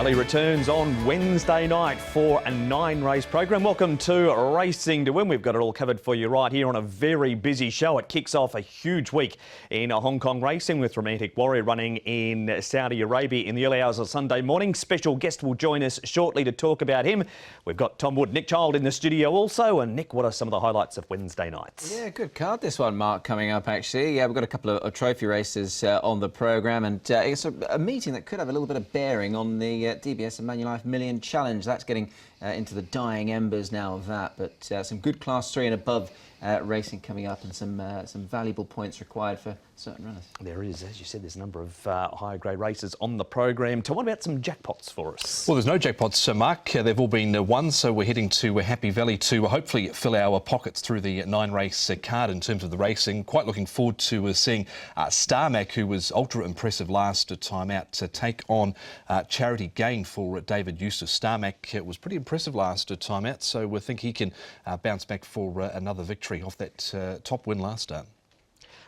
Valley returns on Wednesday night for a 9-race program. Welcome to Racing to Win. We've got it all covered for you right here on a very busy show. It kicks off a huge week in Hong Kong racing with Romantic Warrior running in Saudi Arabia in the early hours of Sunday morning. Special guest will join us shortly to talk about him. We've got Tom Wood, Nick Child in the studio also. And Nick, what are some of the highlights of Wednesday nights? Yeah, good card this one, Mark, coming up actually. Yeah, we've got a couple of trophy races on the programme, and it's a meeting that could have a little bit of bearing on the DBS and Manulife Million Challenge. That's getting into the dying embers now of that, but some good Class 3 and above racing coming up, and some valuable points required for certain runners. There is, as you said, there's a number of higher grade races on the program. Tom, what about some jackpots for us? Well, there's no jackpots, Mark. They've all been won, so we're heading to Happy Valley to hopefully fill our pockets through the 9-race card in terms of the racing. Quite looking forward to seeing Starmac, who was ultra impressive last time out, to take on Charity Gain for David Eustace. Starmac was pretty impressive last time out, so we think he can bounce back for another victory off that top win last start.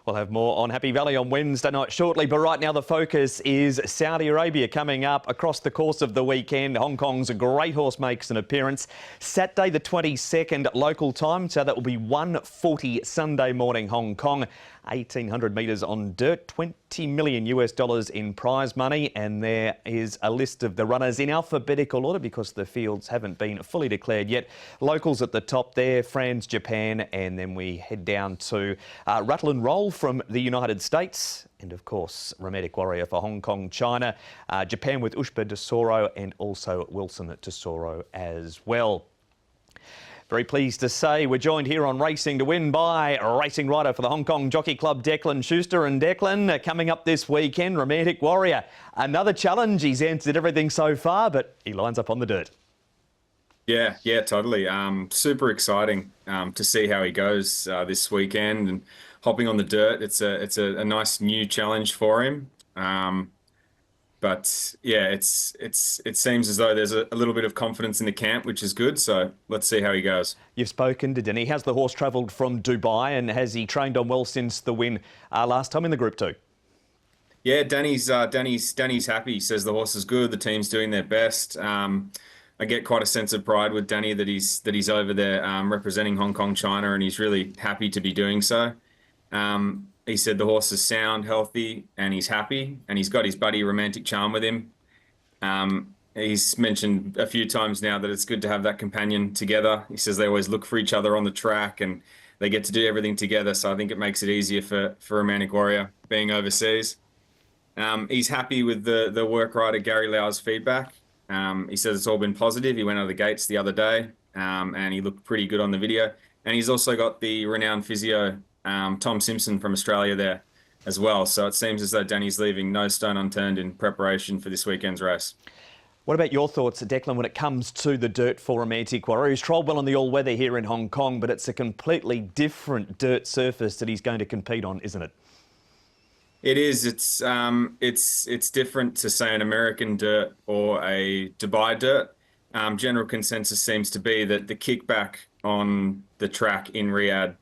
We'll have more on Happy Valley on Wednesday night shortly, but right now the focus is Saudi Arabia coming up across the course of the weekend. Hong Kong's Great Horse makes an appearance Saturday the 22nd local time, so that will be 1:40 Sunday morning Hong Kong. 1,800 metres on dirt, $20 million in prize money, and there is a list of the runners in alphabetical order because the fields haven't been fully declared yet. Locals at the top there, France, Japan, and then we head down to Rattle and Roll from the United States, and of course Romantic Warrior for Hong Kong, China, Japan with Ushba Tesoro, and also Wilson Tesoro as well. Very pleased to say we're joined here on Racing to Win by racing rider for the Hong Kong Jockey Club, Declan Schuster. And Declan, coming up this weekend, Romantic Warrior. Another challenge. He's answered everything so far, but he lines up on the dirt. Yeah, totally. Super exciting to see how he goes this weekend and hopping on the dirt. It's a nice new challenge for him. But yeah, it seems as though there's a little bit of confidence in the camp, which is good. So let's see how he goes. You've spoken to Denny. How's the horse travelled from Dubai, and has he trained on well since the win last time in the Group 2? Yeah, Danny's happy. He says the horse is good. The team's doing their best. I get quite a sense of pride with Danny that he's over there representing Hong Kong, China, and he's really happy to be doing so. He said the horse is sound, healthy, and he's happy, and he's got his buddy Romantic Charm with him. He's mentioned a few times now that it's good to have that companion together. He says they always look for each other on the track, and they get to do everything together, so I think it makes it easier for Romantic Warrior being overseas. He's happy with the work rider Gary Lau's feedback. He says it's all been positive. He went out of the gates the other day, and he looked pretty good on the video. And he's also got the renowned physio Tom Simpson from Australia there as well. So it seems as though Danny's leaving no stone unturned in preparation for this weekend's race. What about your thoughts, Declan, when it comes to the dirt for Romantic Warrior? He's trialled well on the all-weather here in Hong Kong, but it's a completely different dirt surface that he's going to compete on, isn't it? It is. It's different to, say, an American dirt or a Dubai dirt. General consensus seems to be that the kickback on the track in Riyadh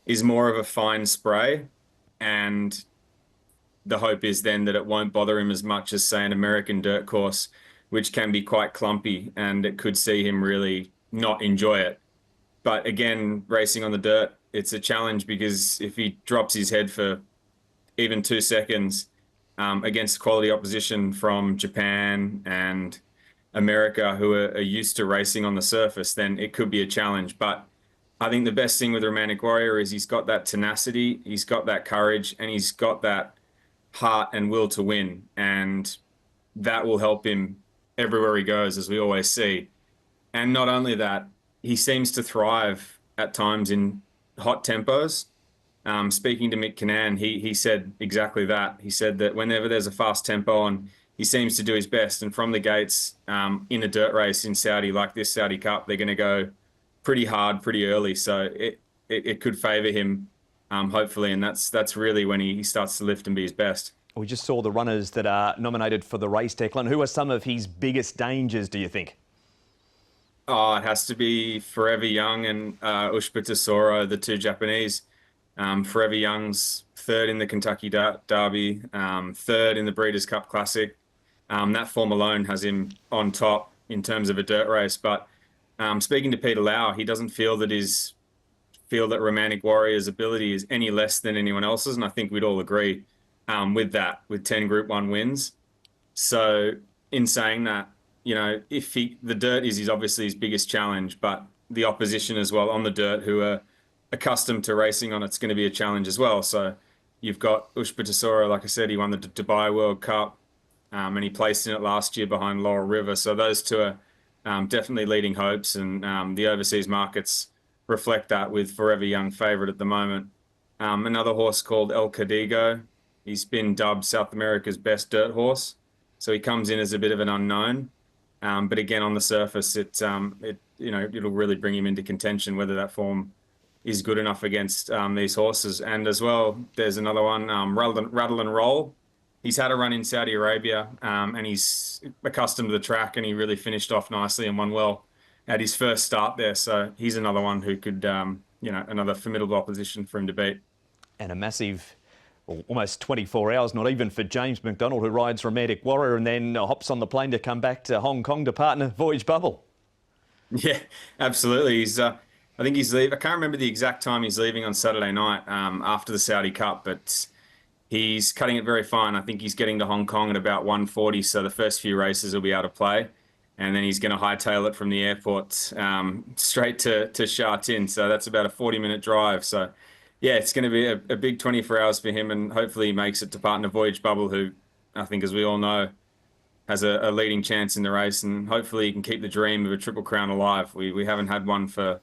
is more of a fine spray, and the hope is then that it won't bother him as much as, say, an American dirt course, which can be quite clumpy, and it could see him really not enjoy it. But again, racing on the dirt, it's a challenge, because if he drops his head for even 2 seconds against quality opposition from Japan and America, who are used to racing on the surface, then it could be a challenge. But I think the best thing with Romantic Warrior is he's got that tenacity, he's got that courage, and he's got that heart and will to win. And that will help him everywhere he goes, as we always see. And not only that, he seems to thrive at times in hot tempos. Speaking to Mick Cannan, he said exactly that. He said that whenever there's a fast tempo on, he seems to do his best. And from the gates in a dirt race in Saudi, like this Saudi Cup, they're going to go pretty hard, pretty early. So it could favour him, hopefully. And that's really when he starts to lift and be his best. We just saw the runners that are nominated for the race, Declan. Who are some of his biggest dangers, do you think? Oh, it has to be Forever Young and Ushba Tesoro, the two Japanese. Forever Young's third in the Kentucky Derby, third in the Breeders' Cup Classic. That form alone has him on top in terms of a dirt race. But speaking to Peter Lau, he doesn't feel that Romantic Warrior's ability is any less than anyone else's, and I think we'd all agree with that, with 10 Group 1 wins. So in saying that, the dirt is obviously his biggest challenge, but the opposition as well on the dirt who are accustomed to racing on it's going to be a challenge as well. So you've got Ushpatasora, like I said, he won the Dubai World Cup, and he placed in it last year behind Laurel River. So those two are definitely leading hopes, and the overseas markets reflect that with Forever Young favourite at the moment. Another horse called El Cadigo, he's been dubbed South America's best dirt horse. So he comes in as a bit of an unknown. But again, on the surface, it'll really bring him into contention, whether that form is good enough against these horses. And as well, there's another one, Rattle and Roll. He's had a run in Saudi Arabia, and he's accustomed to the track, and he really finished off nicely and won well at his first start there. So he's another one who could, another formidable opposition for him to beat. And a massive, almost 24 hours, not even for James McDonald, who rides Romantic Warrior and then hops on the plane to come back to Hong Kong to partner Voyage Bubble. Yeah, absolutely. I think he's leaving. I can't remember the exact time he's leaving on Saturday night after the Saudi Cup, but he's cutting it very fine. I think he's getting to Hong Kong at about 1:40, so the first few races will be able to play. And then he's going to hightail it from the airport straight to Sha Tin. So that's about a 40-minute drive. So, yeah, it's going to be a big 24 hours for him, and hopefully he makes it to partner Voyage Bubble, who I think, as we all know, has a leading chance in the race. And hopefully he can keep the dream of a Triple Crown alive. We haven't had one for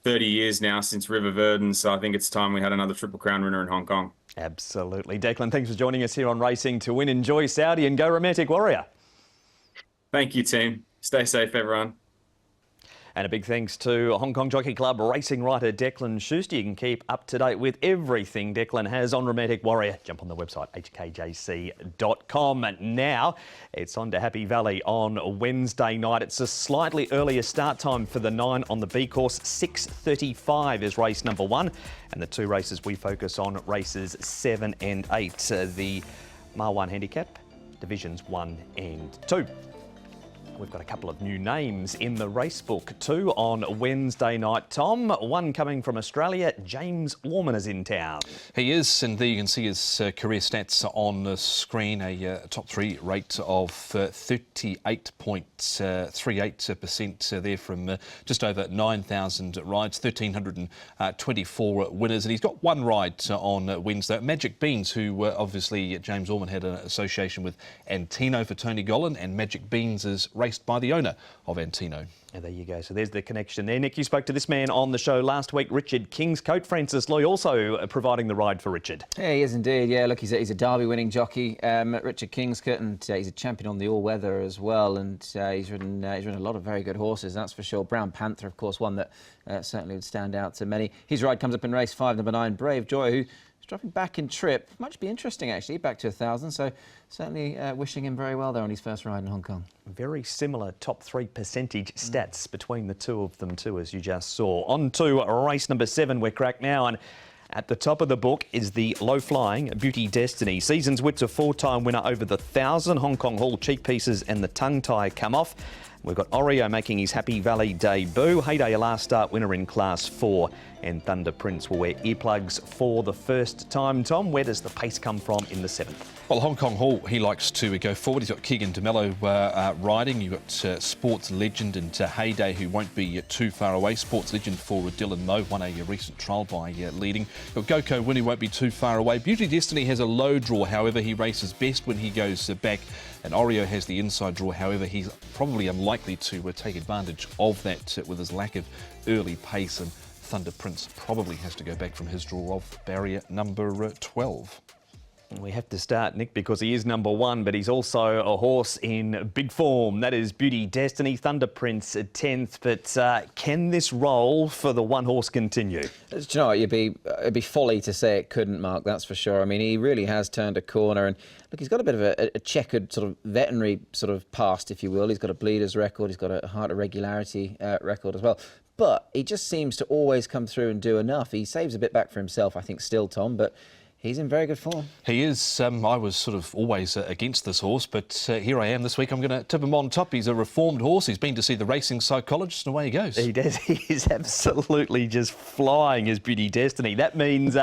30 years now since River Verdon, so I think it's time we had another Triple Crown winner in Hong Kong. Absolutely. Declan, thanks for joining us here on Racing to Win. Enjoy Saudi and go Romantic Warrior. Thank you, team. Stay safe, everyone. And a big thanks to Hong Kong Jockey Club racing writer Declan Schuster. You can keep up to date with everything Declan has on Romantic Warrior. Jump on the website, hkjc.com. And now it's on to Happy Valley on Wednesday night. It's a slightly earlier start time for the 9 on the B course. 6:35 is race number 1. And the 2 races we focus on, races 7 and 8. The Mile 1 handicap, divisions 1 and 2. We've got a couple of new names in the race book too on Wednesday night, Tom. One coming from Australia, James Orman is in town. He is, and there you can see his career stats on the screen. A top 3 rate of 38.38% there from just over 9,000 rides, 1,324 winners. And he's got one ride on Wednesday. Magic Beans, who obviously James Orman had an association with Antino for Tony Gollan, and Magic Beans is raced by the owner of Antino. And there you go. So there's the connection there. Nick, you spoke to this man on the show last week, Richard Kingscote. Francis Loy also providing the ride for Richard. Yeah, he is indeed. Yeah, look, he's a Derby-winning jockey, Richard Kingscote, and he's a champion on the all-weather as well. And he's ridden a lot of very good horses, that's for sure. Brown Panther, of course, one that certainly would stand out to many. His ride comes up in race 5, number 9, Brave Joy, who is dropping back in trip. Might be interesting, actually, back to 1,000. So certainly wishing him very well there on his first ride in Hong Kong. Very similar top 3 percentage stats between the two of them too, as you just saw. On to race number 7, we're cracked now, and at the top of the book is the low-flying Beauty Destiny. Seasons Wits, a 4-time winner over the 1,000. Hong Kong Hall cheek pieces and the tongue tie come off. We've got Oreo making his Happy Valley debut. Heyday, a last start winner in Class 4. And Thunder Prince will wear earplugs for the first time. Tom, where does the pace come from in the 7th? Well, Hong Kong Hall, he likes to go forward. He's got Keegan DeMello riding. You've got Sports Legend and Heyday, who won't be too far away. Sports Legend for Dylan Moe, won a recent trial by leading. You've got Goko Win, who won't be too far away. Beauty Destiny has a low draw, however, he races best when he goes back. And Oreo has the inside draw, however, he's probably unlikely to take advantage of that with his lack of early pace. And Thunder Prince probably has to go back from his draw of barrier number 12. We have to start, Nick, because he is number 1, but he's also a horse in big form. That is Beauty Destiny. Thunder Prince at 10th. But can this roll for the one horse continue? Do you know what? It'd be folly to say it couldn't, Mark, that's for sure. I mean, he really has turned a corner. And look, he's got a bit of a checkered sort of veterinary sort of past, if you will. He's got a bleeders record. He's got a heart irregularity record as well. But he just seems to always come through and do enough. He saves a bit back for himself, I think, still, Tom, but He's in very good form. He is. I was sort of always against this horse, but here I am this week. I'm going to tip him on top. He's a reformed horse. He's been to see the racing psychologist, and away he goes. He does. He is absolutely just flying his Beauty Destiny. That means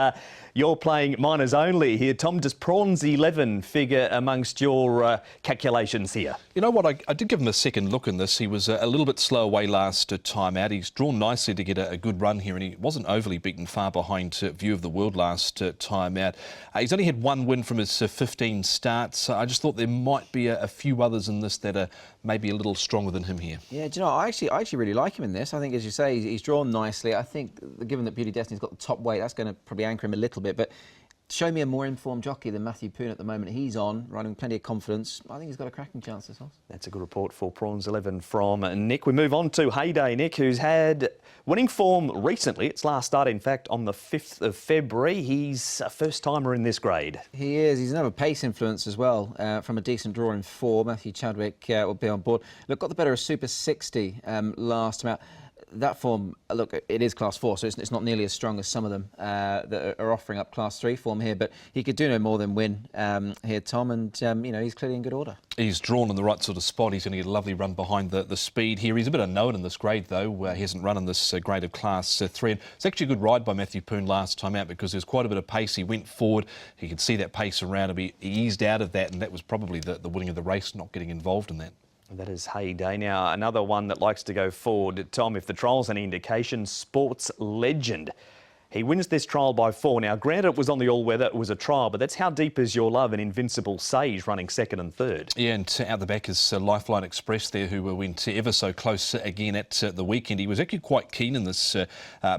you're playing minors only here. Tom, does Prawns 11 figure amongst your calculations here? You know what? I did give him a second look in this. He was a little bit slow away last time out. He's drawn nicely to get a good run here, and he wasn't overly beaten far behind View of the World last time out. He's only had one win from his 15 starts. I just thought there might be a few others in this that are maybe a little stronger than him here. Yeah, do you know, I actually really like him in this. I think, as you say, he's drawn nicely. I think, given that Beauty Destiny's got the top weight, that's going to probably anchor him a little bit. But show me a more informed jockey than Matthew Poon at the moment. He's on, running plenty of confidence. I think he's got a cracking chance, this horse. That's a good report for Prawns 11 from Nick. We move on to Heyday Nick, who's had winning form recently. Its last start, in fact, on the 5th of February. He's a first-timer in this grade. He is. He's another pace influence as well, from a decent draw in 4. Matthew Chadwick will be on board. Look, got the better of Super 60 last time out. That form, look, it is Class 4, so it's not nearly as strong as some of them that are offering up Class 3 form here, but he could do no more than win here, Tom, and, you know, he's clearly in good order. He's drawn in the right sort of spot. He's going to get a lovely run behind the speed here. He's a bit unknown in this grade, though. He hasn't run in this grade of Class 3. And it's actually a good ride by Matthew Poon last time out because there's quite a bit of pace. He went forward. He could see that pace around him. He eased out of that, and that was probably the winning of the race, not getting involved in that. That is Heyday. Now, another one that likes to go forward. Tom, if the trial's any indication, Sports Legend. He wins this trial by 4. Now, granted, it was on the all-weather, it was a trial, but that's How Deep Is Your Love and Invincible Sage running 2nd and 3rd. Yeah, and out the back is Lifeline Express there, who went ever so close again at the weekend. He was actually quite keen in this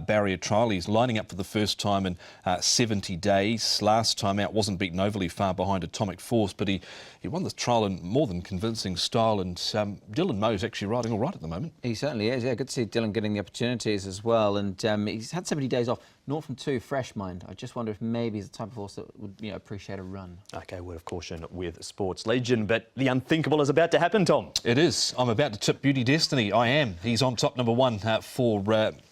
barrier trial. He's lining up for the first time in 70 days. Last time out wasn't beaten overly far behind Atomic Force, but he won this trial in more than convincing style, and Dylan Moe's actually riding all right at the moment. He certainly is, yeah. Good to see Dylan getting the opportunities as well, and he's had 70 days off. 0 from 2, fresh mind. I just wonder if maybe he's the type of horse that would, you know, appreciate a run. OK, word of caution with Sports Legend, but the unthinkable is about to happen, Tom. It is. I'm about to tip Beauty Destiny. I am. He's on top, number 1 for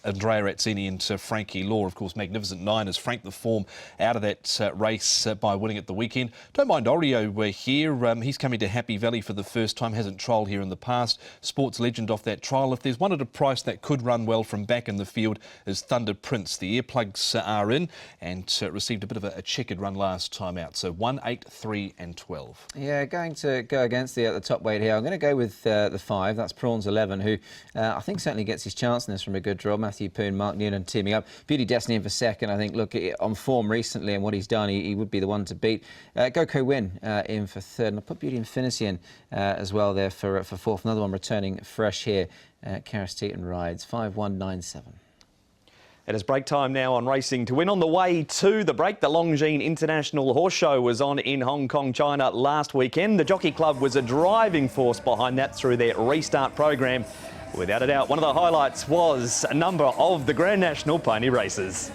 Andrea Razzini and Frankie Law. Of course, Magnificent 9 has franked the form out of that race by winning at the weekend. Don't mind Oreo here. He's coming to Happy Valley for the first time. Hasn't trialled here in the past. Sports Legend off that trial. If there's one at a price that could run well from back in the field is Thunder Prince. The earplugs are in and received a bit of a checkered run last time out. So 1, 8, 3 and 12. Yeah, going to go against the top weight here. I'm going to go with the 5. That's Prawns 11, who I think certainly gets his chance in this from a good draw. Matthew Poon, Mark Noonan teaming up. Beauty Destiny in for 2nd. I think, look, on form recently and what he's done, he would be the one to beat. Goko Win in for 3rd. And I'll put Beauty Infinity in as well there for 4th. Another one returning fresh here. Karis Teton rides 5197. It is break time now on Racing to Win. On the way to the break, the Longines International Horse Show was on in Hong Kong, China last weekend. The Jockey Club was a driving force behind that through their restart program. Without a doubt, one of the highlights was a number of the Grand National pony races.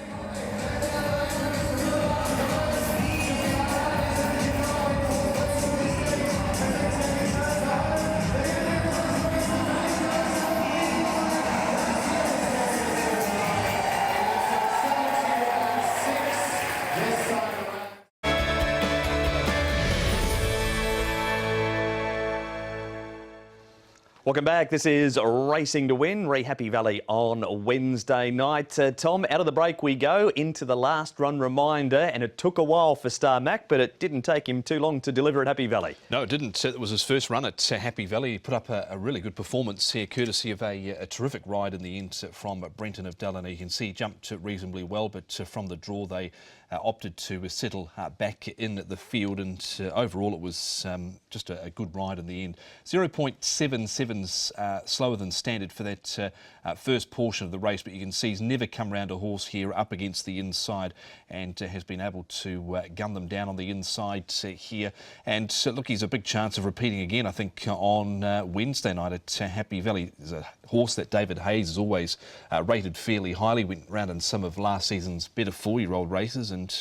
Welcome back. This is Racing to Win, Happy Valley on Wednesday night. Tom, out of the break we go into the last run reminder, and it took a while for Star Mac, but it didn't take him too long to deliver at Happy Valley. No, it didn't. It was his first run at Happy Valley. He put up a really good performance here, courtesy of a terrific ride in the end from Brenton of Dallin. You can see he jumped reasonably well, but from the draw they opted to settle back in the field, and overall it was just a good ride in the end. 0.77 slower than standard for that first portion of the race, but you can see he's never come round a horse here up against the inside and has been able to gun them down on the inside here. And look, he's a big chance of repeating again, I think, on Wednesday night at Happy Valley. There's a horse that David Hayes has always rated fairly highly, went round in some of last season's better 4-year-old races, and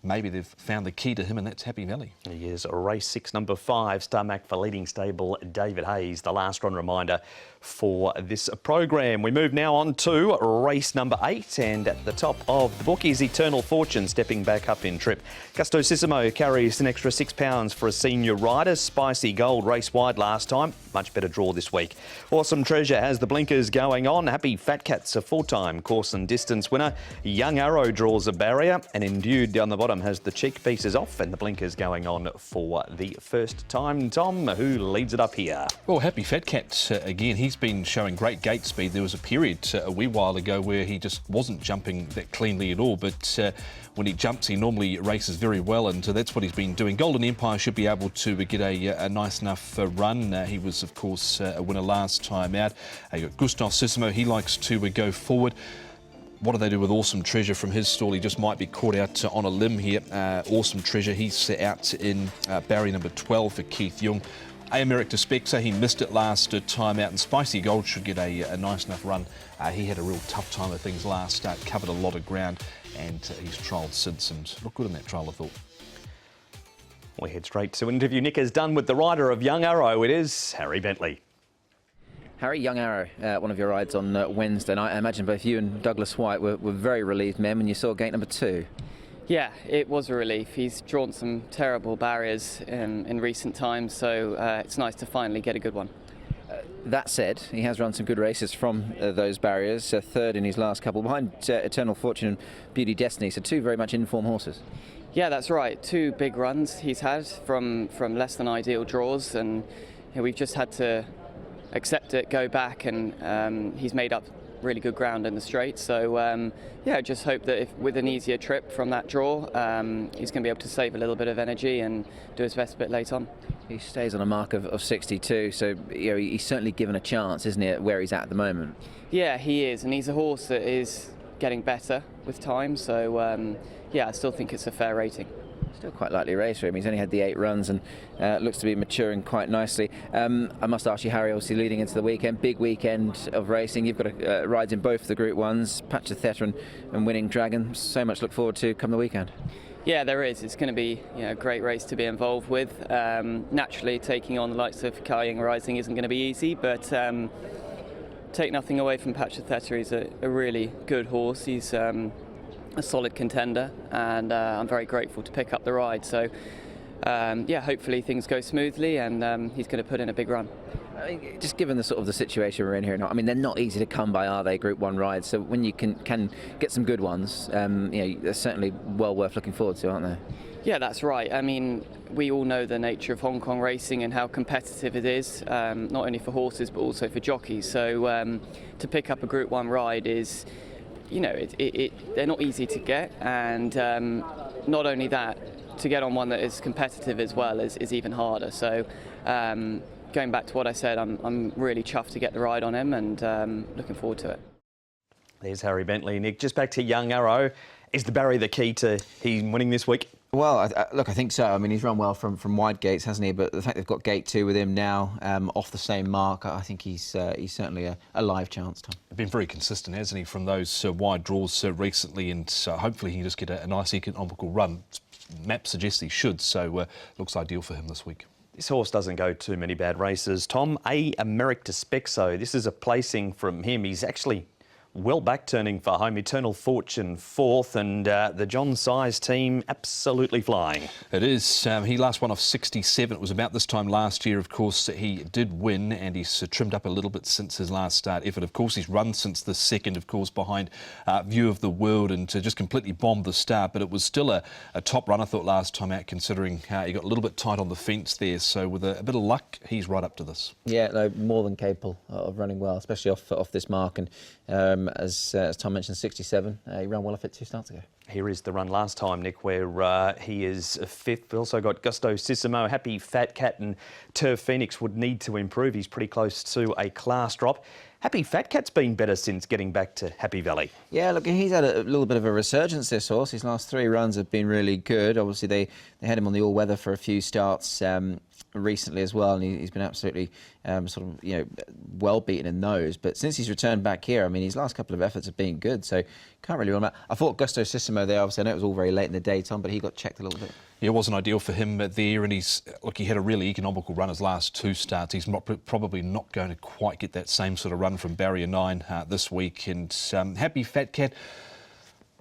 maybe they've found the key to him, and that's Happy Valley. He is race 6, number 5, Star Mac for leading stable David Hayes. The last run reminder for this program. We move now on to race number 8, and at the top of the bookies, Eternal Fortune stepping back up in trip. Gustosissimo carries an extra £6 for a senior rider. Spicy Gold race wide last time, much better draw this week. Awesome Treasure has the blinkers going on. Happy Fat Cat's a 4-time course and distance winner. Young Arrow draws a barrier, and Endued down the bottom has the cheek pieces off and the blinkers going on for the first time. Tom, who leads it up here? Well, Happy Fat Cat, again, he's been showing great gate speed. There was a period a wee while ago where he just wasn't jumping that cleanly at all, but when he jumps, he normally races very well, and that's what he's been doing. Golden Empire should be able to get a nice enough run. He was, of course, a winner last time out. You got Gustosissimo, he likes to go forward. What do they do with Awesome Treasure from his stall? He just might be caught out on a limb here. Awesome Treasure, he's out in barrier number 12 for Keith Young. Americ to Spexa, he missed it last time out, and Spicy Gold should get a nice enough run. He had a real tough time of things last start, covered a lot of ground, and he's trialled since and looked good in that trial, I thought. We head straight to an interview Nick has done with the rider of Young Arrow. It is Harry Bentley. Harry, Young Arrow, one of your rides on Wednesday night. I imagine both you and Douglas White were very relieved men when you saw gate number 2. Yeah, it was a relief. He's drawn some terrible barriers in recent times, so it's nice to finally get a good one. That said, he has run some good races from those barriers, third in his last couple, behind Eternal Fortune and Beauty Destiny, so 2 very much in-form horses. Yeah, that's right. 2 big runs he's had from less than ideal draws, and we've just had to accept it, go back, and he's made up really good ground in the straight. So yeah, just hope that if with an easier trip from that draw, he's going to be able to save a little bit of energy and do his best a bit late on. He stays on a mark of 62, so he's certainly given a chance, isn't he, at where he's at the moment? Yeah, he is, and he's a horse that is getting better with time. So yeah, I still think it's a fair rating. Still quite likely race for him. He's only had the 8 runs and looks to be maturing quite nicely. I must ask you, Harry, obviously leading into the weekend, big weekend of racing. You've got rides in both the Group 1s, Patch of Theta and Winning Dragon. So much to look forward to come the weekend. Yeah, there is. It's going to be a great race to be involved with. Naturally, taking on the likes of Kaiying Rising isn't going to be easy, but take nothing away from Patch of Theta. He's a really good horse. He's a solid contender, and I'm very grateful to pick up the ride. So yeah, hopefully things go smoothly, and he's going to put in a big run. Just given the sort of the situation we're in here now, I mean, they're not easy to come by, are they, Group 1 rides? So when you can get some good ones, they're certainly well worth looking forward to, aren't they? Yeah, that's right. I mean, we all know the nature of Hong Kong racing and how competitive it is, not only for horses but also for jockeys. So to pick up a Group 1 ride is, they're not easy to get, and not only that, to get on one that is competitive as well is even harder. So going back to what I said, I'm really chuffed to get the ride on him, and looking forward to it. There's Harry Bentley. Nick, just back to Young Arrow. Is the barrier the key to him winning this week? Well, look, I think so. I mean, he's run well from wide gates, hasn't he? But the fact they've got gate 2 with him now, off the same mark, I think he's certainly a live chance, Tom. Been very consistent, hasn't he, from those wide draws recently, and hopefully he can just get a nice economical run. Map suggests he should, so looks ideal for him this week. This horse doesn't go too many bad races. Tom, Americ to Spexo. This is a placing from him. He's actually well back turning for home. Eternal Fortune 4th, and the John Size team absolutely flying. It is. He last won off 67. It was about this time last year, of course. He did win, and he's trimmed up a little bit since his last start effort. Of course, he's run since the second, of course, behind View of the World, and just completely bombed the start. But it was still a top run, I thought, last time out, considering he got a little bit tight on the fence there. So with a bit of luck, he's right up to this. Yeah, no, more than capable of running well, especially off this mark. And as Tom mentioned, 67. He ran well off it 2 starts ago. Here is the run last time, Nick, where he is 5th. We've also got Gustosissimo, Happy Fat Cat and Turf Phoenix would need to improve. He's pretty close to a class drop. Happy Fat Cat's been better since getting back to Happy Valley. Yeah, look, he's had a little bit of a resurgence, this horse. His last 3 runs have been really good. Obviously, they had him on the all-weather for a few starts recently as well, and he's been absolutely well beaten in those. But since he's returned back here, I mean, his last couple of efforts have been good, so can't really run out. I thought Gustosissimo there, obviously, I know it was all very late in the day, Tom, but he got checked a little bit. It wasn't ideal for him there, and he had a really economical run his last 2 starts. He's probably not going to quite get that same sort of run from barrier 9 this week. And Happy Fat Cat,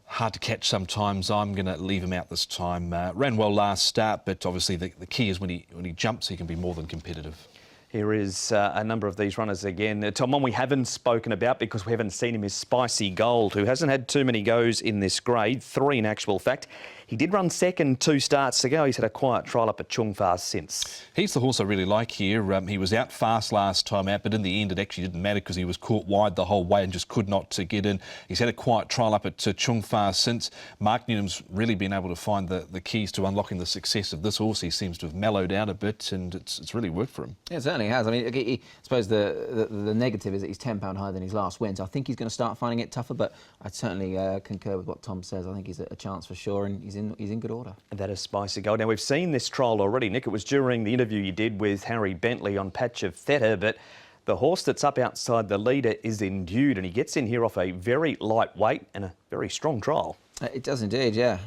hard to catch sometimes. I'm going to leave him out this time. Ran well last start, but obviously the key is when he jumps, he can be more than competitive. Here is a number of these runners again. Tom, one we haven't spoken about because we haven't seen him is Spicy Gold, who hasn't had too many goes in this grade, 3 in actual fact. He did run second 2 starts ago. He's had a quiet trial up at Chung Fa since. He's the horse I really like here. He was out fast last time out, but in the end it actually didn't matter because he was caught wide the whole way and just could not get in. He's had a quiet trial up at Chung Fa since. Mark Newnham's really been able to find the keys to unlocking the success of this horse. He seems to have mellowed out a bit, and it's really worked for him. Yeah, it certainly has. I mean, I suppose the negative is that he's £10 higher than his last win, so I think he's going to start finding it tougher, but I certainly concur with what Tom says. I think he's a chance for sure, and he's in good order. That is Spicy Gold. Now, we've seen this trial already, Nick. It was during the interview you did with Harry Bentley on Patch of Theta, but the horse that's up outside the leader is Endued, and he gets in here off a very light weight and a very strong trial. It does indeed, yeah.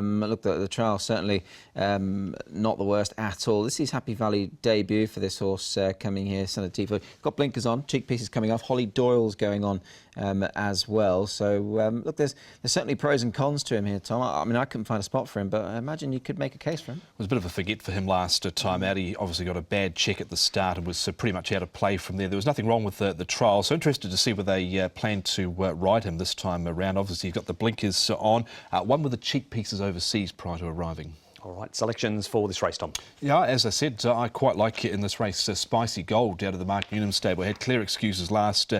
Look, the trial certainly not the worst at all. This is Happy Valley debut for this horse coming here. Got blinkers on, cheek pieces coming off. Holly Doyle's going on as well. So look, there's certainly pros and cons to him here, Tom. I mean, I couldn't find a spot for him, but I imagine you could make a case for him. It was a bit of a forget for him last time out. He obviously got a bad check at the start and was pretty much out of play from there. There was nothing wrong with the trial. So interested to see whether they plan to ride him this time around. Obviously, you've got the blinkers on. One with the cheek pieces overseas prior to arriving. All right, selections for this race, Tom. Yeah, as I said, I quite like it in this race. Spicy Gold out of the Mark Newnham stable. Had clear excuses last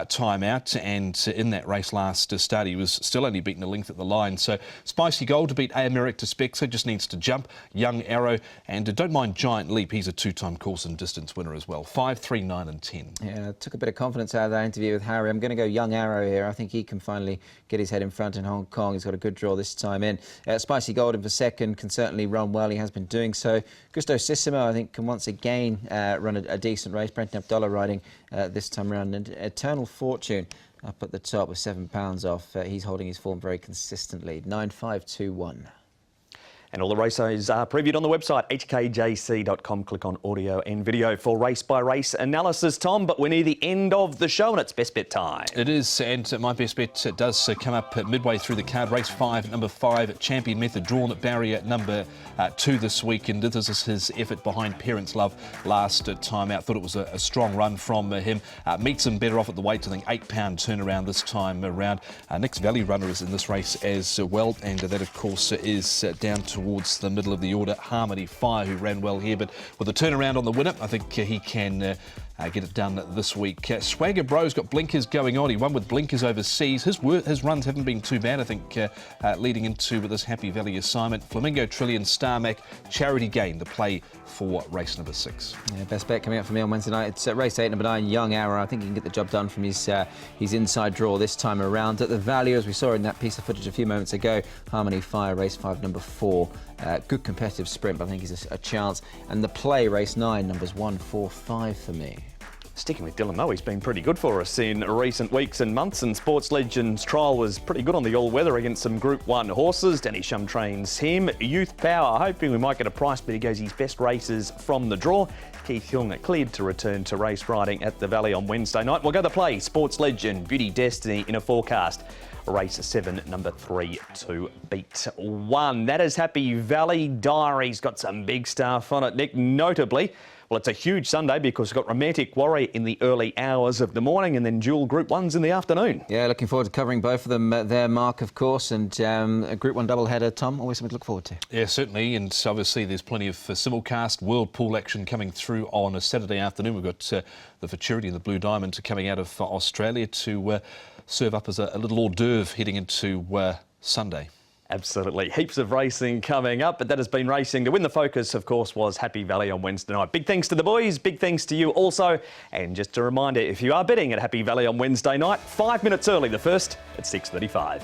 time out, and in that race last start, he was still only beaten a length at the line. So Spicy Gold to beat Americ to Spexer, just needs to jump. Young Arrow, and don't mind Giant Leap. He's a 2-time course and distance winner as well. 5, 3, 9 and 10. Yeah, took a bit of confidence out of that interview with Harry. I'm going to go Young Arrow here. I think he can finally get his head in front in Hong Kong. He's got a good draw this time in. Spicy Gold in for second, can certainly run well. He has been doing so. Gustosissimo, I think, can once again run a decent race. Brenton Abdullah riding this time around. And Eternal Fortune up at the top with £7 off. He's holding his form very consistently. 9-5-2-1. And all the races are previewed on the website, hkjc.com. Click on audio and video for race-by-race analysis, Tom. But we're near the end of the show and it's best bet time. It is, and my best bet does come up midway through the card. Race 5, number 5, Champion Method, drawn at barrier number 2 this week. And this is his effort behind Parents' Love last time out. Thought it was a strong run from him. Meets him better off at the weight. I think £8 turnaround this time around. Next Valley runner is in this race as well. And that, of course, is down towards the middle of the order. Harmony Fire, who ran well here, but with a turnaround on the winner, I think he can get it done this week. Swagger Bro's got blinkers going on. He won with blinkers overseas. His runs haven't been too bad, I think, leading into this Happy Valley assignment. Flamingo Trillion, Starmac, Charity Gain, the play for race number 6. Yeah, best bet coming up for me on Wednesday night. It's race 8, number 9, Young Arrow. I think he can get the job done from his inside draw this time around. At the value, as we saw in that piece of footage a few moments ago, Harmony Fire, race 5, number 4. Good competitive sprint, but I think he's a chance. And the play, race 9, numbers 1, 4, 5 for me. Sticking with Dylan Moe, he's been pretty good for us in recent weeks and months, and Sports Legends trial was pretty good on the all-weather against some Group 1 horses. Danny Shum trains him. Youth Power, hoping we might get a price, but he goes his best races from the draw. Keith Young cleared to return to race riding at the Valley on Wednesday night. We'll go to play Sports Legend, Beauty Destiny in a forecast. Race 7, number 3 to beat 1. That is Happy Valley. Diary's got some big stuff on it, Nick, notably. Well, it's a huge Sunday because we've got Romantic Warrior in the early hours of the morning and then dual Group 1s in the afternoon. Yeah, looking forward to covering both of them there, Mark, of course, and a Group 1 doubleheader, Tom, always something to look forward to. Yeah, certainly, and obviously there's plenty of simulcast World Pool action coming through on a Saturday afternoon. We've got the Futurity and the Blue Diamond coming out of Australia to serve up as a little hors d'oeuvre heading into Sunday. Absolutely. Heaps of racing coming up, but that has been racing. To win the focus, of course, was Happy Valley on Wednesday night. Big thanks to the boys, big thanks to you also. And just a reminder, if you are betting at Happy Valley on Wednesday night, 5 minutes early, the first at 6:35.